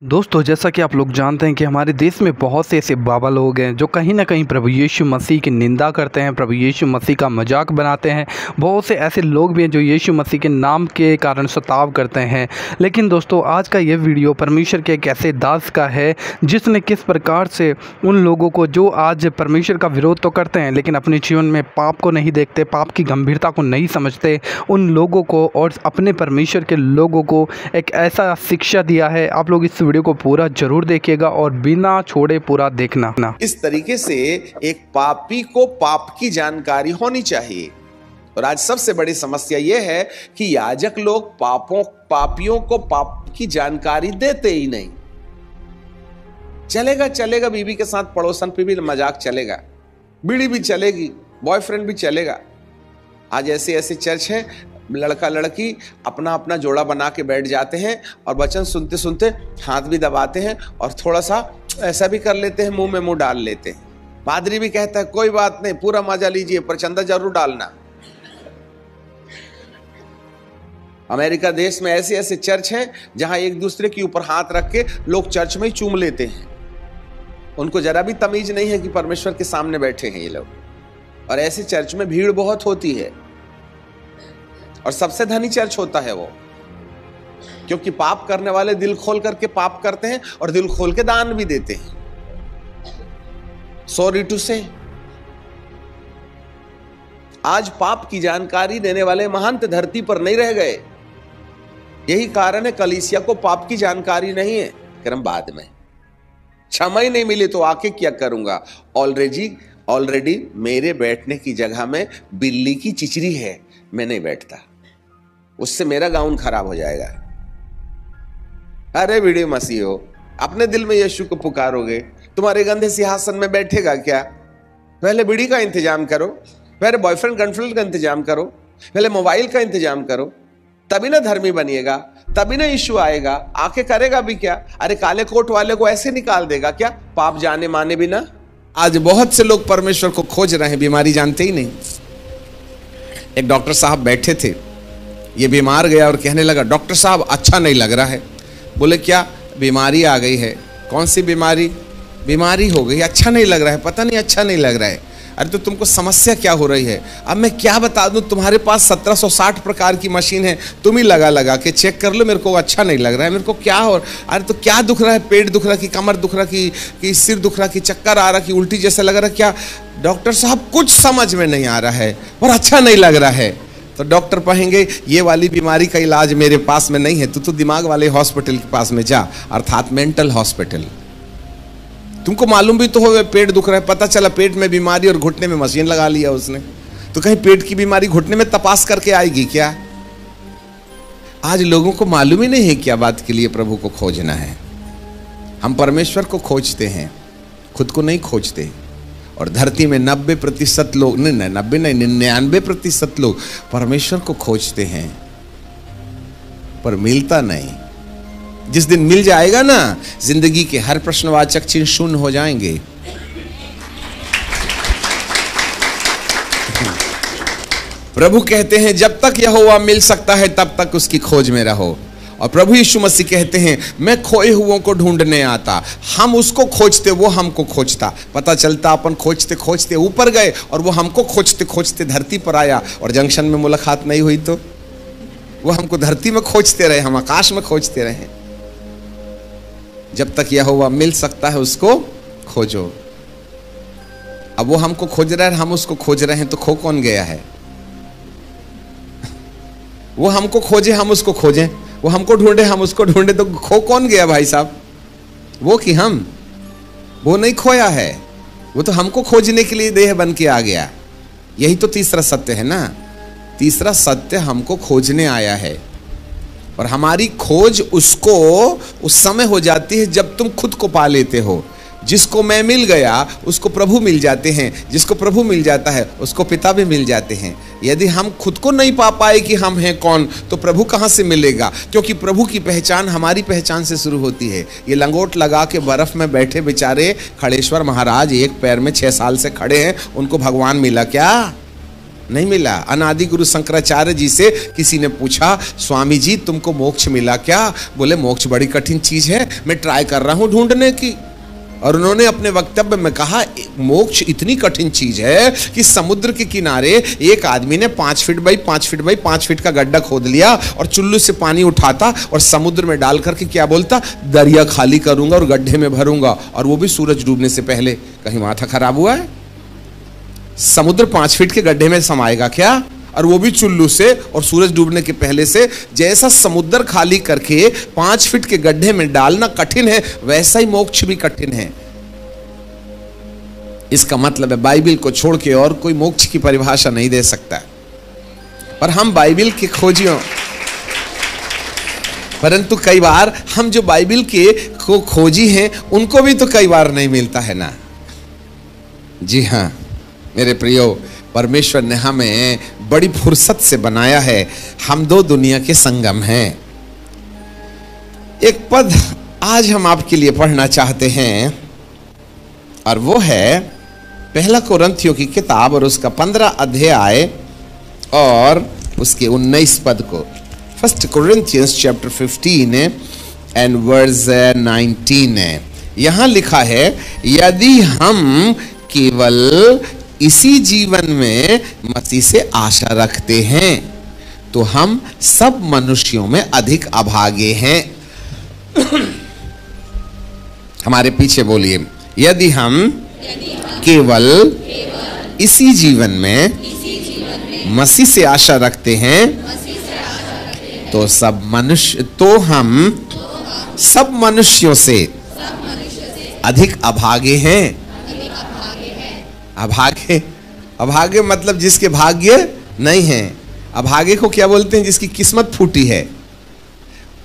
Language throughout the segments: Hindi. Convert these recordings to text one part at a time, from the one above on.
दोस्तों, जैसा कि आप लोग जानते हैं कि हमारे देश में बहुत से ऐसे बाबा लोग हैं जो कहीं ना कहीं प्रभु यीशु मसीह की निंदा करते हैं, प्रभु यीशु मसीह का मजाक बनाते हैं। बहुत से ऐसे लोग भी हैं जो यीशु मसीह के नाम के कारण सताव करते हैं। लेकिन दोस्तों, आज का ये वीडियो परमेश्वर के एक ऐसे दास का है जिसने किस प्रकार से उन लोगों को जो आज परमेश्वर का विरोध तो करते हैं लेकिन अपने जीवन में पाप को नहीं देखते, पाप की गंभीरता को नहीं समझते, उन लोगों को और अपने परमेश्वर के लोगों को एक ऐसा शिक्षा दिया है। आप लोग इस वीडियो को पूरा जरूर देखिएगा और बिना छोड़े पूरा देखना। इस तरीके से एक पापी को पाप की जानकारी होनी चाहिए। और आज सबसे बड़ी समस्या यह है कि याजक लोग पापियों को पाप की जानकारी देते ही नहीं। चलेगा बीवी के साथ पड़ोसन पे भी मजाक चलेगा, बीड़ी भी चलेगी, बॉयफ्रेंड भी चलेगा। आज ऐसे ऐसे चर्च है, लड़का लड़की अपना अपना जोड़ा बना के बैठ जाते हैं और वचन सुनते सुनते हाथ भी दबाते हैं और थोड़ा सा ऐसा भी कर लेते हैं, मुंह में मुंह डाल लेते हैं। पादरी भी कहता है कोई बात नहीं, पूरा मजा लीजिए पर चंदा जरूर डालना। अमेरिका देश में ऐसे ऐसे चर्च हैं जहां एक दूसरे के ऊपर हाथ रख के लोग चर्च में ही चूम लेते हैं। उनको जरा भी तमीज नहीं है कि परमेश्वर के सामने बैठे हैं ये लोग। और ऐसे चर्च में भीड़ बहुत होती है और सबसे धनी चर्च होता है वो, क्योंकि पाप करने वाले दिल खोल करके पाप करते हैं और दिल खोल के दान भी देते हैं। सॉरी टू से आज पाप की जानकारी देने वाले महंत धरती पर नहीं रह गए। यही कारण है कलीसिया को पाप की जानकारी नहीं है। कर्म बाद में क्षमा ही नहीं मिली तो आके क्या करूंगा। ऑलरेडी मेरे बैठने की जगह में बिल्ली की चिचरी है, मैं नहीं बैठता, उससे मेरा गाउन खराब हो जाएगा। अरे वीडियो मसीह हो, अपने दिल में यीशु को पुकारोगे, तुम्हारे गंदे सिंहासन में बैठेगा क्या? पहले बीड़ी का इंतजाम करो, पहले बॉयफ्रेंड गर्लफ्रेंड का इंतजाम करो, पहले मोबाइल का इंतजाम करो, तभी ना धर्मी बनिएगा, तभी ना यीशु आएगा। आके करेगा भी क्या? अरे काले कोट वाले को ऐसे निकाल देगा क्या, पाप जाने माने बिना? आज बहुत से लोग परमेश्वर को खोज रहे हैं, बीमारी जानते ही नहीं। एक डॉक्टर साहब बैठे थे, ये बीमार गया और कहने लगा डॉक्टर साहब अच्छा नहीं लग रहा है। बोले क्या? बीमारी आ गई है। कौन सी बीमारी? बीमारी हो गई, अच्छा नहीं लग रहा है। पता नहीं अच्छा नहीं लग रहा है। अरे तो तुमको समस्या क्या हो रही है? अब मैं क्या बता दूं, तुम्हारे पास 1760 प्रकार की मशीन है, तुम ही लगा के चेक कर लो, मेरे को अच्छा नहीं लग रहा है, मेरे को क्या हो। अरे तो क्या दुख रहा है? पेट दुख रहा, कि कमर दुख रहा, कि सिर दुख रहा, कि चक्कर आ रहा, कि उल्टी जैसा लग रहा, क्या? डॉक्टर साहब कुछ समझ में नहीं आ रहा है और अच्छा नहीं लग रहा है। तो डॉक्टर कहेंगे ये वाली बीमारी का इलाज मेरे पास में नहीं है, तू तो दिमाग वाले हॉस्पिटल के पास में जा, अर्थात मेंटल हॉस्पिटल। तुमको मालूम भी तो हो पेट दुख रहा है, पता चला पेट में बीमारी और घुटने में मशीन लगा लिया उसने, तो कहीं पेट की बीमारी घुटने में तपास करके आएगी क्या? आज लोगों को मालूम ही नहीं है क्या बात के लिए प्रभु को खोजना है। हम परमेश्वर को खोजते हैं, खुद को नहीं खोजते। और धरती में 90% लोग, नहीं 90 नहीं 99% लोग परमेश्वर को खोजते हैं पर मिलता नहीं। जिस दिन मिल जाएगा ना, जिंदगी के हर प्रश्नवाचक चिन्ह शून्य हो जाएंगे। प्रभु कहते हैं जब तक यहोवा मिल सकता है तब तक उसकी खोज में रहो। और प्रभु यीशु मसीह कहते हैं मैं खोए हुओं को ढूंढने आता। हम उसको खोजते, वो हमको खोजता। पता चलता अपन खोजते खोजते ऊपर गए और वो हमको खोजते खोजते धरती पर आया, और जंक्शन में मुलाकात नहीं हुई तो वो हमको धरती में खोजते रहे, हम आकाश में खोजते रहे। जब तक यहोवा मिल सकता है उसको खोजो। अब वो हमको खोज रहा है, हम उसको खोज रहे हैं, तो खो कौन गया है? वो हमको खोजे, हम उसको खोजें, वो हमको ढूंढे, हम उसको ढूंढे, तो खो कौन गया भाई साहब? वो कि हम? वो नहीं खोया है, वो तो हमको खोजने के लिए देह बन के आ गया। यही तो तीसरा सत्य है ना। तीसरा सत्य हमको खोजने आया है, और हमारी खोज उसको उस समय हो जाती है जब तुम खुद को पा लेते हो। जिसको मैं मिल गया उसको प्रभु मिल जाते हैं, जिसको प्रभु मिल जाता है उसको पिता भी मिल जाते हैं। यदि हम खुद को नहीं पा पाए कि हम हैं कौन, तो प्रभु कहाँ से मिलेगा? क्योंकि प्रभु की पहचान हमारी पहचान से शुरू होती है। ये लंगोट लगा के बर्फ में बैठे बेचारे खड़ेश्वर महाराज एक पैर में 6 साल से खड़े हैं, उनको भगवान मिला क्या? नहीं मिला। अनादि गुरु शंकराचार्य जी से किसी ने पूछा, स्वामी जी तुमको मोक्ष मिला क्या? बोले मोक्ष बड़ी कठिन चीज है, मैं ट्राई कर रहा हूं ढूंढने की। और उन्होंने अपने वक्तव्य में कहा, मोक्ष इतनी कठिन चीज है कि समुद्र के किनारे एक आदमी ने 5 feet by 5 feet by 5 feet का गड्ढा खोद लिया और चुल्लू से पानी उठाता और समुद्र में डाल करके क्या बोलता, दरिया खाली करूंगा और गड्ढे में भरूंगा, और वो भी सूरज डूबने से पहले। कहीं माथा खराब हुआ है? समुद्र 5 फीट के गड्ढे में समाएगा क्या? और वो भी चुल्लू से और सूरज डूबने के पहले से। जैसा समुद्र खाली करके 5 फीट के गड्ढे में डालना कठिन है, वैसा ही मोक्ष भी कठिन है। इसका मतलब है बाइबिल को छोड़ के और कोई मोक्ष की परिभाषा नहीं दे सकता। पर हम बाइबिल के खोजियों, परंतु कई बार हम जो बाइबिल के खोजी हैं उनको भी तो कई बार नहीं मिलता है ना। जी हाँ मेरे प्रियो, परमेश्वर ने हमें बड़ी फुर्सत से बनाया है। हम दो दुनिया के संगम हैं। एक पद आज हम आपके लिए पढ़ना चाहते हैं और वो है पहला कोरिन्थियों की किताब और उसका 15 अध्याय और उसके 19 पद को। 1 Corinthians chapter 15 and verse 19 है। यहां लिखा है, यदि हम केवल इसी जीवन में मसीह से आशा रखते हैं तो हम सब मनुष्यों में अधिक अभागे हैं। हमारे पीछे बोलिए, यदि हम केवल इसी जीवन में मसीह से आशा रखते हैं तो हम सब मनुष्यों से अधिक अभागे हैं। अभागे मतलब जिसके भाग्य नहीं है। अभागे को क्या बोलते हैं? जिसकी किस्मत फूटी है।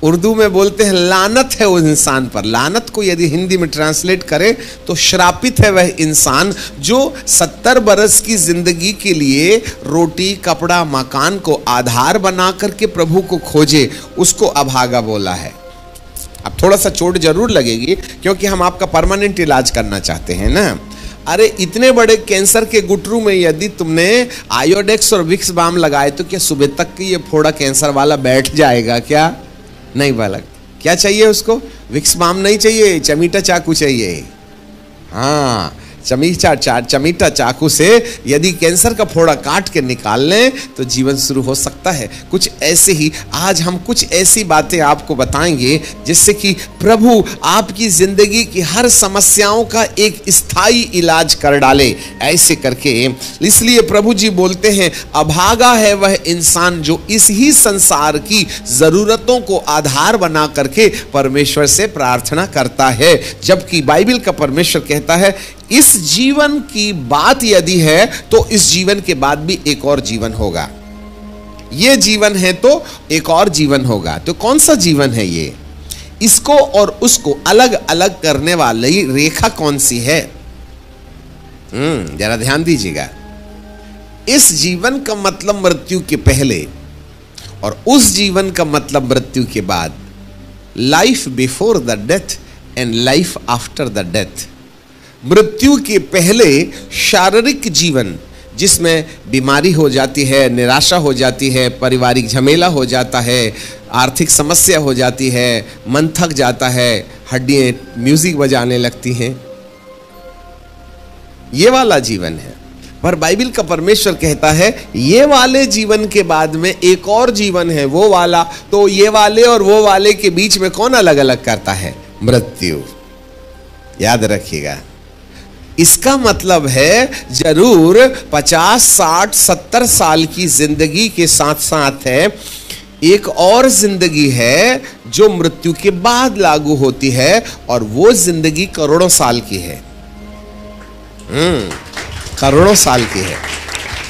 उर्दू में बोलते हैं लानत है उस इंसान पर। लानत को यदि हिंदी में ट्रांसलेट करें तो श्रापित है वह इंसान जो 70 बरस की जिंदगी के लिए रोटी कपड़ा मकान को आधार बना करके प्रभु को खोजे, उसको अभागा बोला है। अब थोड़ा सा चोट जरूर लगेगी क्योंकि हम आपका परमानेंट इलाज करना चाहते हैं ना। अरे इतने बड़े कैंसर के गुटरू में यदि तुमने आयोडेक्स और विक्स बाम लगाए तो क्या सुबह तक की ये फोड़ा कैंसर वाला बैठ जाएगा क्या? नहीं बालक, क्या चाहिए उसको? विक्स बाम नहीं चाहिए, चमीटा चाकू चाहिए। हाँ, चमीटा चाकू से यदि कैंसर का फोड़ा काट के निकाल लें तो जीवन शुरू हो सकता है। कुछ ऐसे ही आज हम कुछ ऐसी बातें आपको बताएंगे जिससे कि प्रभु आपकी जिंदगी की हर समस्याओं का एक स्थायी इलाज कर डाले। ऐसे करके इसलिए प्रभु जी बोलते हैं, अभागा है वह इंसान जो इस ही संसार की जरूरतों को आधार बना करके परमेश्वर से प्रार्थना करता है, जबकि बाइबल का परमेश्वर कहता है इस जीवन की बात यदि है तो इस जीवन के बाद भी एक और जीवन होगा। ये जीवन है तो एक और जीवन होगा। तो कौन सा जीवन है ये? इसको और उसको अलग अलग करने वाली रेखा कौन सी है? जरा ध्यान दीजिएगा। इस जीवन का मतलब मृत्यु के पहले और उस जीवन का मतलब मृत्यु के बाद। Life before the death and life after the death. मृत्यु के पहले शारीरिक जीवन जिसमें बीमारी हो जाती है, निराशा हो जाती है, पारिवारिक झमेला हो जाता है, आर्थिक समस्या हो जाती है, मन थक जाता है, हड्डियां म्यूजिक बजाने लगती हैं, ये वाला जीवन है। पर बाइबल का परमेश्वर कहता है ये वाले जीवन के बाद में एक और जीवन है, वो वाला। तो ये वाले और वो वाले के बीच में कौन अलग अलग करता है? मृत्यु। याद रखिएगा, इसका मतलब है जरूर 50, 60, 70 साल की जिंदगी के साथ साथ है एक और जिंदगी है जो मृत्यु के बाद लागू होती है, और वो जिंदगी करोड़ों साल की है। करोड़ों साल की है।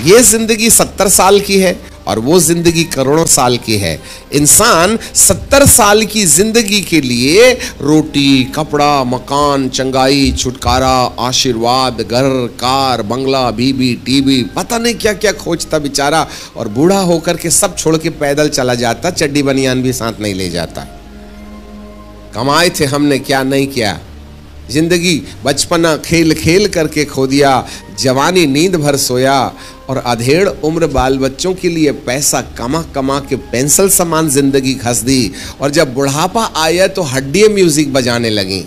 ये जिंदगी 70 साल की है और वो जिंदगी करोड़ों साल की है। इंसान 70 साल की जिंदगी के लिए रोटी कपड़ा मकान चंगाई छुटकारा आशीर्वाद घर कार बंगला बीबी टीवी पता नहीं क्या क्या खोजता बेचारा, और बूढ़ा होकर के सब छोड़ के पैदल चला जाता, चड्डी बनियान भी साथ नहीं ले जाता। कमाए थे हमने क्या नहीं किया, जिंदगी बचपना खेल खेल करके खो दिया, जवानी नींद भर सोया, और अधेड़ उम्र बाल बच्चों के लिए पैसा कमा कमा के पेंसिल समान जिंदगी घस दी, और जब बुढ़ापा आया तो हड्डियां म्यूजिक बजाने लगी।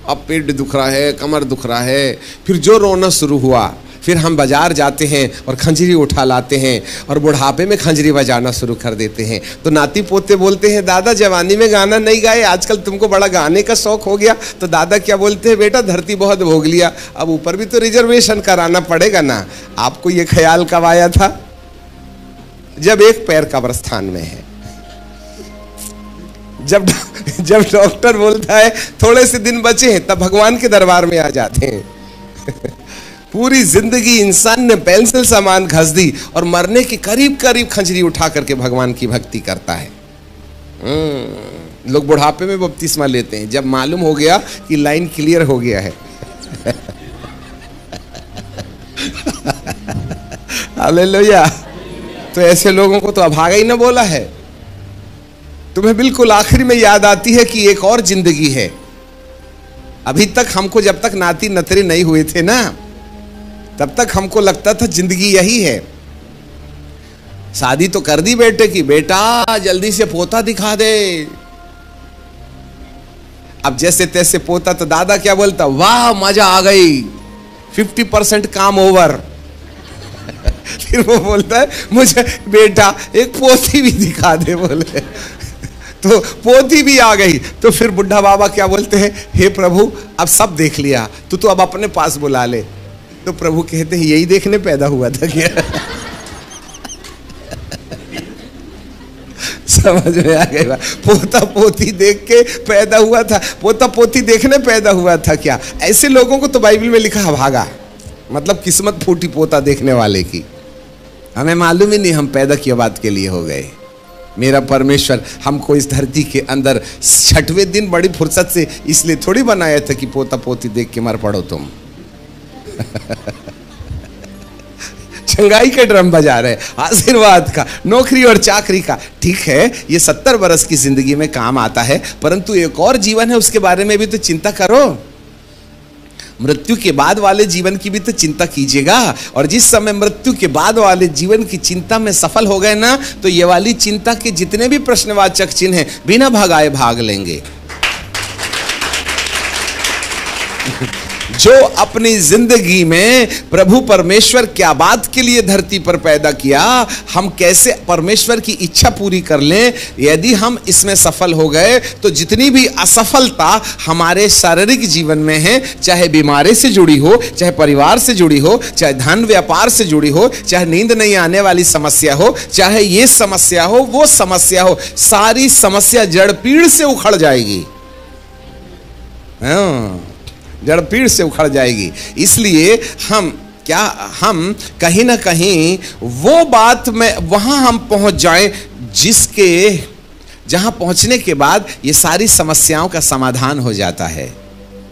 अब पेट दुख रहा है, कमर दुख रहा है, फिर जो रोना शुरू हुआ, फिर हम बाजार जाते हैं और खंजरी उठा लाते हैं और बुढ़ापे में खंजरी बजाना शुरू कर देते हैं। तो नाती पोते बोलते हैं, दादा जवानी में गाना नहीं गाए, आजकल तुमको बड़ा गाने का शौक हो गया। तो दादा क्या बोलते हैं, बेटा धरती बहुत भोग लिया, अब ऊपर भी तो रिजर्वेशन कराना पड़ेगा ना। आपको ये ख्याल कब आया था? जब एक पैर कब्रिस्तान में है, जब डॉक्टर बोलता है थोड़े से दिन बचे हैं, तब भगवान के दरबार में आ जाते हैं। पूरी जिंदगी इंसान ने पेंसिल सामान घस दी और मरने के करीब करीब खंजरी उठा करके भगवान की भक्ति करता है। लोग बुढ़ापे में बपतिस्मा लेते हैं जब मालूम हो गया कि लाइन क्लियर हो गया है। हालेलुया। तो ऐसे लोगों को तो अभागा ही ना बोला है। तुम्हें बिल्कुल आखिर में याद आती है कि एक और जिंदगी है। अभी तक हमको, जब तक नाती नतरे नहीं हुए थे ना, तब तक हमको लगता था जिंदगी यही है। शादी तो कर दी बेटे की, बेटा जल्दी से पोता दिखा दे। अब जैसे तैसे पोता, तो दादा क्या बोलता, वाह मजा आ गई, 50% काम ओवर। फिर वो बोलता है, मुझे बेटा एक पोती भी दिखा दे, बोले। तो पोती भी आ गई। तो फिर बुढ़ा बाबा क्या बोलते हैं, हे प्रभु अब सब देख लिया, तू अब अपने पास बुला ले। तो प्रभु कहते हैं, यही देखने पैदा हुआ था क्या? समझ में आ गया? पोता पोती देख के पैदा हुआ था, पोता पोती देखने पैदा हुआ था क्या? ऐसे लोगों को तो बाइबल में लिखा भागा, मतलब किस्मत फूटी पोता देखने वाले की। हमें मालूम ही नहीं हम पैदा किया बात के लिए हो गए। मेरा परमेश्वर हमको इस धरती के अंदर 6वें दिन बड़ी फुर्सत से इसलिए थोड़ी बनाया था कि पोता पोती देख के मर पड़ो तुम। चंगाई के ड्रम बजा रहे, आशीर्वाद का, नौकरी और चाकरी का। ठीक है, ये 70 बरस की जिंदगी में काम आता है, परंतु एक और जीवन है, उसके बारे में भी तो चिंता करो। मृत्यु के बाद वाले जीवन की भी तो चिंता कीजिएगा। और जिस समय मृत्यु के बाद वाले जीवन की चिंता में सफल हो गए ना, तो ये वाली चिंता के जितने भी प्रश्नवाचक चिन्ह हैं, बिना भगाए भाग लेंगे। जो अपनी जिंदगी में प्रभु परमेश्वर क्या बात के लिए धरती पर पैदा किया, हम कैसे परमेश्वर की इच्छा पूरी कर लें, यदि हम इसमें सफल हो गए, तो जितनी भी असफलता हमारे शारीरिक जीवन में है, चाहे बीमारी से जुड़ी हो, चाहे परिवार से जुड़ी हो, चाहे धन व्यापार से जुड़ी हो, चाहे नींद नहीं आने वाली समस्या हो, चाहे ये समस्या हो, वो समस्या हो, सारी समस्या जड़ पीड़ से उखड़ जाएगी। जड़ पीड़ से उखड़ जाएगी। इसलिए हम कहीं ना कहीं वो बात में वहां हम पहुंच जाएं जहां पहुंचने के बाद ये सारी समस्याओं का समाधान हो जाता है।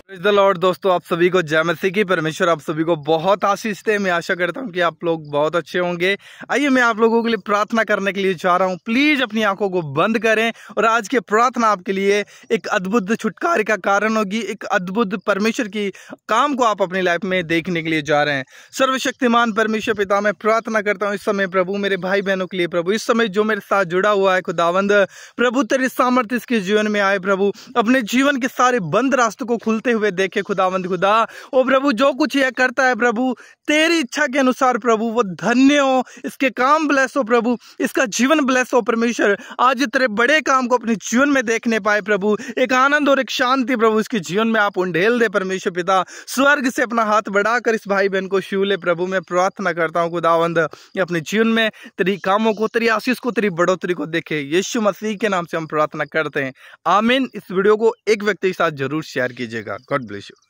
Praise the Lord. दोस्तों आप सभी को जय मसीह की। परमेश्वर आप सभी को बहुत आशीष दे। मैं आशा करता हूं कि आप लोग बहुत अच्छे होंगे। आइए मैं आप लोगों के लिए प्रार्थना करने के लिए जा रहा हूं। प्लीज अपनी आंखों को बंद करें और आज की प्रार्थना आपके लिए एक अद्भुत छुटकारे का कारण होगी। एक अद्भुत परमेश्वर की काम को आप अपनी लाइफ में देखने के लिए जा रहे हैं। सर्वशक्तिमान परमेश्वर पिता, मैं प्रार्थना करता हूँ इस समय प्रभु मेरे भाई बहनों के लिए। प्रभु इस समय जो मेरे साथ जुड़ा हुआ है खुदावंद, प्रभु तेरी सामर्थ्य इसके जीवन में आए। प्रभु अपने जीवन के सारे बंद रास्तों को खुलते हुए देखे खुदावंद खुदा। ओ प्रभु जो कुछ यह करता है प्रभु तेरी इच्छा के अनुसार प्रभु वो धन्य हो, इसके काम ब्लेस हो प्रभु, इसका जीवन ब्लेस हो परमेश्वर। आज तेरे बड़े काम को अपने जीवन में देखने पाए प्रभु, एक आनंद और एक शांति प्रभु इसके जीवन में आप उंडेल दे परमेश्वर पिता। स्वर्ग से अपना हाथ बढ़ाकर इस भाई बहन को छू ले प्रभु। मैं प्रार्थना करता हूँ खुदावंद अपने जीवन में तेरी कामों को, तेरी आशीष को, तेरी बढ़ोतरी को देखे। यीशु मसीह के नाम से हम प्रार्थना करते हैं, आमीन। इस वीडियो को एक व्यक्ति के साथ जरूर शेयर कीजिएगा। God bless you.